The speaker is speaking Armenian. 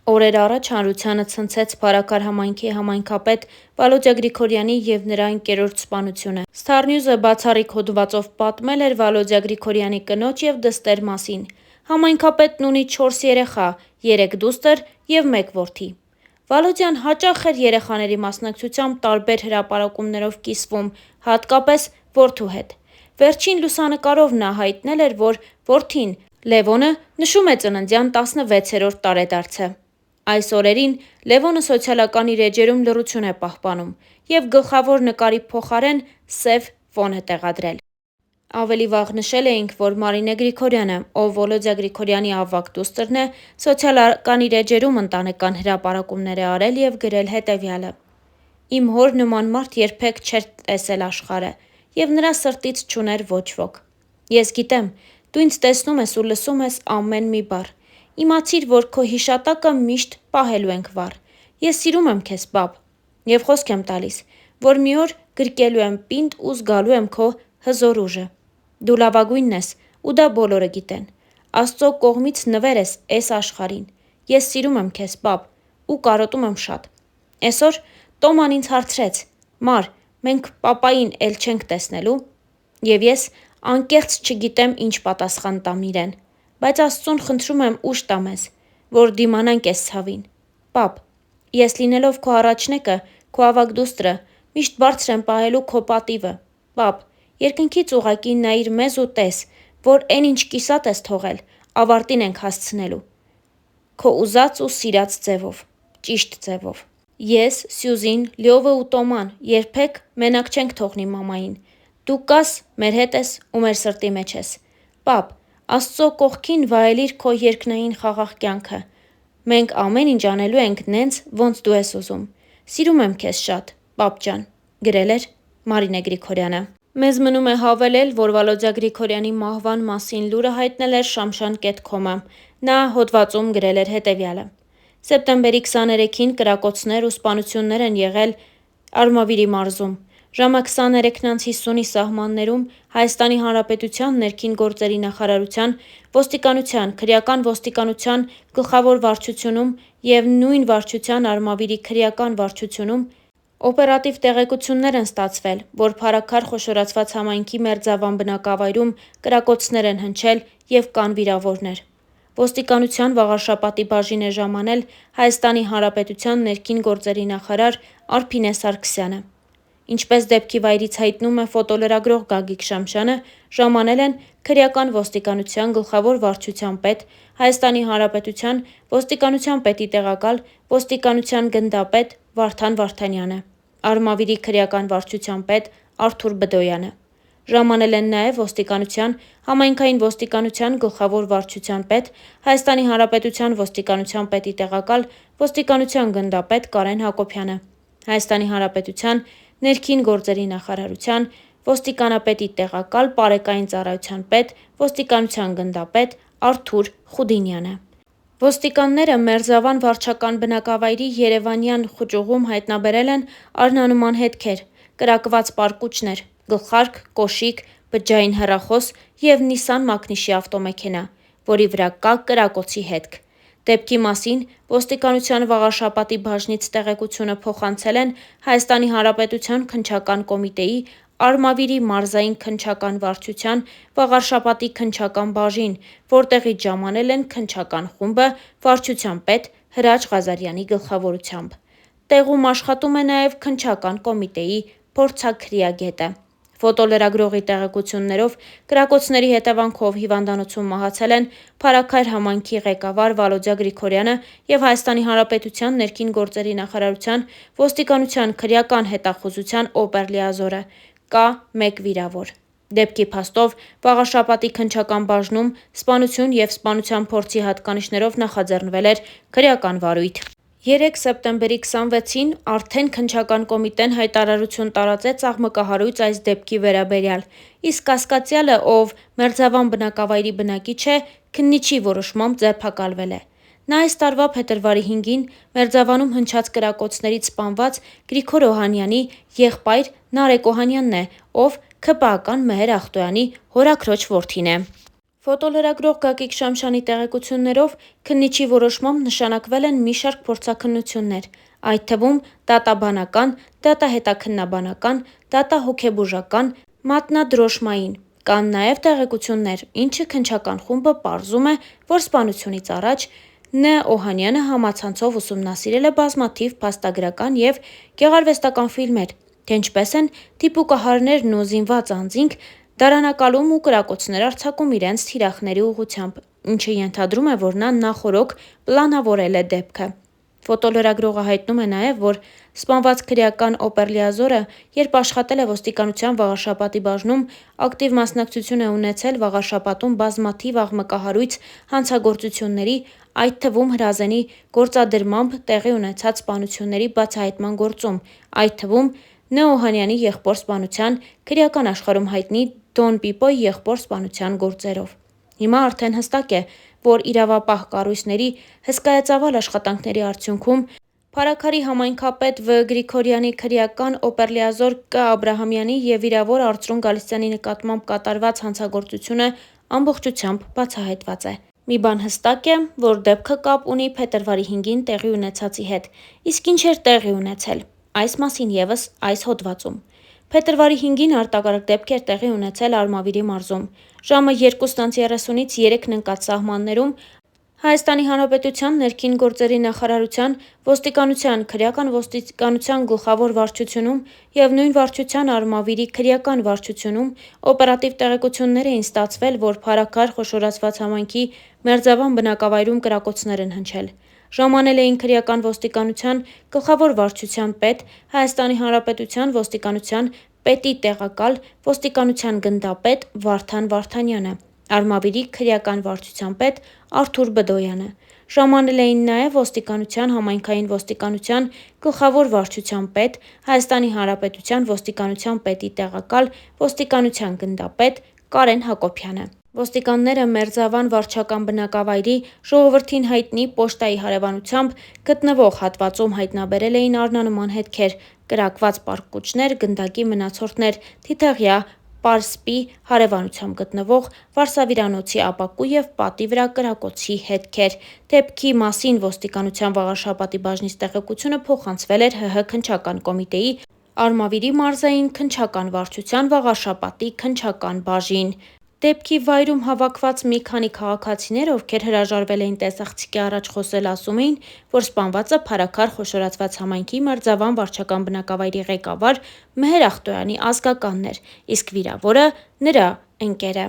Օրեր առաջ հանրությանը ցնցեց Փարաքար համայնքի համայնքապետ Վալոդյա Գրիգորյանի և նրա ընկերոջ սպանությունը։ Star News-ը բացառիկ հոդվածով պատմել էր Վալոդյա Գրիգորյանի կնոջ և դստեր մասին։ Համայնքապետն ունի 4 երեխա, 3 դուստր և 1 որդի։ Վալոդյան հաճախ էր երեխաների մասնակցությամբ տարբեր հրապարակումներով կիսվում, հատկապես որդու հետ։ Վերջին լուսանկարով նա հայտնել էր, որ որդին՝ Լևոնը, նշում է ծննդյան 16-րդ տարեդարձը։ Այս օրերին Լևոնը սոցիալական իր էջերում լռություն է պահպանում և գլխավոր նկարի փոխարեն սև ֆոն է տեղադրել։ Ավելի վաղ նշել էինք, որ Մարինե Գրիգորյանը, ով Վոլոդյա Գրիգորյանի ավագ դուստրն է, սոցիալական իր էջերում ընտանեկան հրապարակումներ է արել և գրել հետևյալը. «Իմ հոր նման մարդ երբեք չէր տեսել աշխարհը և նրա սրտից չուներ ոչ ոք։ Ես գիտեմ, դու ինձ տեսնում ես ու լսում ես ամեն մի բառ։ Իմացիր, որ քո հիշատակը միշտ պահելու ենք վառ։ Ես սիրում եմ քեզ, բաբ, և խոսք եմ տալիս, որ մի օր գրկելու եմ պինդ ու զգալու եմ քո հզոր ուժը։ Դու լավագույնն ես ու դա բոլորը գիտեն։ Աստծո կողմից նվեր ես էս աշխարհին։ Ես սիրում եմ քեզ, բաբ, ու կարոտում եմ շատ։ Էսօր Տոման ինձ հարցրեց. «Մար, մենք պապային էլ չենք տեսնելու»։ Եվ ես անկեղծ չգիտեմ ինչ պատասխան տամ իրեն, բայց Աստծուն խնդրում եմ ուժ տա մեզ, որ դիմանանք էս ցավին։ Պապ, ես լինելով քո առաջնեկը, քո ավագ դուստրը, միշտ բարձր եմ պահելու քո պատիվը։ Պապ, երկնքից ուղղակի նայիր մեզ ու տես, որ էն ինչ կիսատ ես թողել, ավարտին ենք հասցնելու։ Քո ուզած ու սիրած ձևով, ճիշտ ձևով։ Ես, Սյուզին, Լյովը ու Տոման երբեք մենակ չենք թողնի մամային։ Դու կաս, մեր հետ ես ու մեր սրտի մեջ ես։ Պապ, Աստծո կողքին վայելիր քո երկնային խաղաղ կյանքը։ Մենք ամեն ինչ անելու ենք նենց, ոնց դու ես ուզում։ Սիրում եմ քեզ շատ, պապ ջան», գրել էր Մարինե Գրիգորյանը։ Մեզ մնում է հավելել, որ Վալոդյա Գրիգորյանի մահվան մասին լուրը հայտնել էր Շամշան.com-ը։ Նա հոդվածում գրել էր հետևյալը. Սեպտեմբերի 23-ին կրակոցներ ու սպանություններ են եղել Արմավիրի մարզում։ Ժամը 23:50-ի սահմաններում Հայաստանի Հանրապետության ներքին գործերի նախարարության, ոստիկանության, քրեական ոստիկանության գլխավոր վարչությունում և նույն վարչության Արմավիրի քրեական վարչությունում օպերատիվ տեղեկություններ են ստացվել, որ Փարաքար խոշորացված համայնքի մերձավան բնակավայրում կրակոցներ են հնչել և կան վիրավորներ։ Ոստիկանության Վաղարշապատի բաժին է ժամանել Հայաստանի Հանրապետության ներքին գործերի նախարար Արփինե Սարգսյանը։ Ինչպես դեպքի վայրից հայտնում է ֆոտոլրագրող Գագիկ Շամշյանը, ժամանել են քրեական ոստիկանության գլխավոր վարչության պետ, Հայաստանի Հանրապետության ոստիկանության պետի տեղակալ, ոստիկանության գնդապետ Վարդան Վարդանյանը, Արմավիրի քրեական վարչության պետ Արթուր Բդոյանը։ Ժամանել են նաև ոստիկանության, համայնքային ոստիկանության գլխավոր վարչության պետ, Հայաստանի Հանրապետության ոստիկանության պետի տեղակալ, ոստիկանության գնդապետ Կարեն Հակոբյանը, Հայաստանի Հանրապետության ներքին գործերի նախարարության ոստիկանապետի տեղակալ, պարեկային ծառայության պետ, ոստիկանության գնդապետ Արթուր Խուդինյանը։ Ոստիկանները Մերձավան վարչական բնակավայրի երևանյան խճուղում հայտնաբերել են արհնանման հետքեր, կրակված պարկուճներ, գլխարկ, կոշիկ, բջջային հեռախոս և Նիսան մակնիշի ավտոմեքենա, որի վրա կա կրակոցի հետք։ Դեպքի մասին ոստիկանության Վաղարշապատի բաժնից տեղեկությունը փոխանցել են Հայաստանի Հանրապետության քննչական կոմիտեի, Արմավիրի մարզային քննչական վարչության, Վաղարշապատի քննչական բաժին, որտեղից ժամանել են քննչական խումբը վարչության պետ Հրաչ Ղազարյանի գլխավորությամբ։ Տեղում աշխատում է նաև քննչական կոմիտեի փորձաքրեագետը։ Ֆոտոլրագրողի տեղեկություններով կրակոցների հետևանքով հիվանդանոցում մահացել են Փարաքար համայնքի ղեկավար Վալոդյա Գրիգորյանը և Հայաստանի Հանրապետության ներքին գործերի նախարարության ոստիկանության քրեական հետախուզության օպերլիազորը։ Կա 1 վիրավոր։ Դեպքի փաստով Վաղարշապատի քննչական բաժնում սպանություն և սպանության փորձի հատկանիշներով նախաձեռնվել էր քրեական վարույթ։ 3 սեպտեմբերի 26-ին արդեն քննչական կոմիտեն հայտարարություն տարածեց աղմկահարույց այս դեպքի վերաբերյալ, իսկ կասկածյալը, ով Մերձավան բնակավայրի բնակիչ է, քննիչի որոշմամբ ձերբակալվել է։ Նա այս տարվա փետրվարի 5-ին Մերձավանում հնչած կրակոցներից սպանված Գրիգոր Օհանյանի եղբայր Նարեկ Օհանյանն է, ով ՔՊԱ-ական Մեհեր Ախտոյանի հորաքրոջ որդին է։ Ֆոտոլրագրող Գագիկ Շամշյանի տեղեկություններով քննիչի որոշմամբ նշանակվել են մի շարք փորձաքննություններ, այդ թվում դատաբանական, դատահետաքննաբանական, դատահոգեբուժական, մատնադրոշմային։ Կան նաև տեղեկություններ, ինչը քննչական խումբը պարզում է, որ սպանությունից առաջ Ն. Օհանյանը համացանցով ուսումնասիրել է բազմաթիվ փաստագրական և գեղարվեստական ֆիլմեր, թե ինչպես են դիպուկահարներն ու զինված անձինք դարանակալում ու կրակոցներ արձակում իրենց թիրախների ուղղությամբ, ինչը ենթադրում է, որ նա նախօրոք պլանավորել է դեպքը։ Ֆոտոլրագրողը հայտնում է նաև, որ սպանված քրեական օպերլիազորը, երբ աշխատել է ոստիկանության Վաղարշապատի բաժնում, ակտիվ մասնակցություն է ունեցել Վաղարշապատում բազմաթիվ աղմկահարույց հանցագործությունների, այդ թվում հրազենի գործադրմամբ տեղի ունեցած սպանությունների բացահայտման գործում, այդ թվում Ն. Օհանյանի եղբոր սպանության, քրեական աշխարհում հայտնի Դոն Պիպոյի եղբոր սպանության գործերով։ Հիմա արդեն հստակ է, որ իրավապահ կառույցների հսկայածավալ աշխատանքների արդյունքում Փարաքարի համայնքապետ Վ. Գրիգորյանի, քրեական օպերլիազոր Կ. Աբրահամյանի և վիրավոր Արծրուն Գալստյանի նկատմամբ կատարված հանցագործությունը ամբողջությամբ բացահայտված է։ Մի բան հստակ է, որ դեպքը կապ ունի փետրվարի 5-ին տեղի ունեցածի հետ, իսկ ինչ էր տեղի ունեցել, այս մասին ևս այս հոդվածում։ Փետրվարի 5-ին արտակարգ դեպք էր տեղի ունեցել Արմավիրի մարզում։ Ժամը 2:30-ից 3-ն ընկած սահմաններում Հայաստանի Հանրապետության ներքին գործերի նախարարության, ոստիկանության, քրեական ոստիկանության գլխավոր վարչությունում և նույն վարչության Արմավիրի քրեական վարչությունում օպերատիվ տեղեկություններ էին ստացվել, որ Փարաքար խոշորացված համայնքի մերձավան բնակավայրում կրակոցներ են հնչել։ Ժամանել էին քրեական ոստիկանության գլխավոր վարչության պետ, Հայաստանի Հանրապետության ոստիկանության պետի տեղակալ, ոստիկանության գնդապետ Վարդան Վարդանյանը, Արմավիրի քրեական վարչության պետ Արթուր Բդոյանը։ Ժամանել էին նաև ոստիկանության համայնքային ոստիկանության գլխավոր վարչության պետ, Հայաստանի Հանրապետության ոստիկանության պետի տեղակալ, ոստիկանության գնդապետ Կարեն Հակոբյանը։ Ոստիկանները մերձավան վարչական բնակավայրի ժողովրդին հայտնի պոշտայի հարևանությամբ գտնվող հատվածում հայտնաբերել էին առնանման հետքեր, կրակված պարկուճներ, գնդակի մնացորդներ, թիթեղյա պարսպի հարևանությամբ գտնվող վարսավիրանոցի ապակու և պատի վրա կրակոցի հետքեր։ Դեպքի մասին ոստիկանության Վաղարշապատի բաժնից տեղեկությունը փոխանցվել էր ՀՀ քննչական կոմիտեի Արմավիրի մարզային քննչական վարչության Վաղարշապատի քննչական բաժին։ Դեպքի վայրում հավաքված մի քանի քաղաքացիներ, ովքեր հրաժարվել էին տեսախցիկի առաջ խոսել, ասում էին, որ սպանվածը Փարաքար խոշորացված համայնքի մերձավան վարչական բնակավայրի ղեկավար Մեհեր Ախտոյանի ազգականն էր, իսկ վիրավորը նրա ընկերը։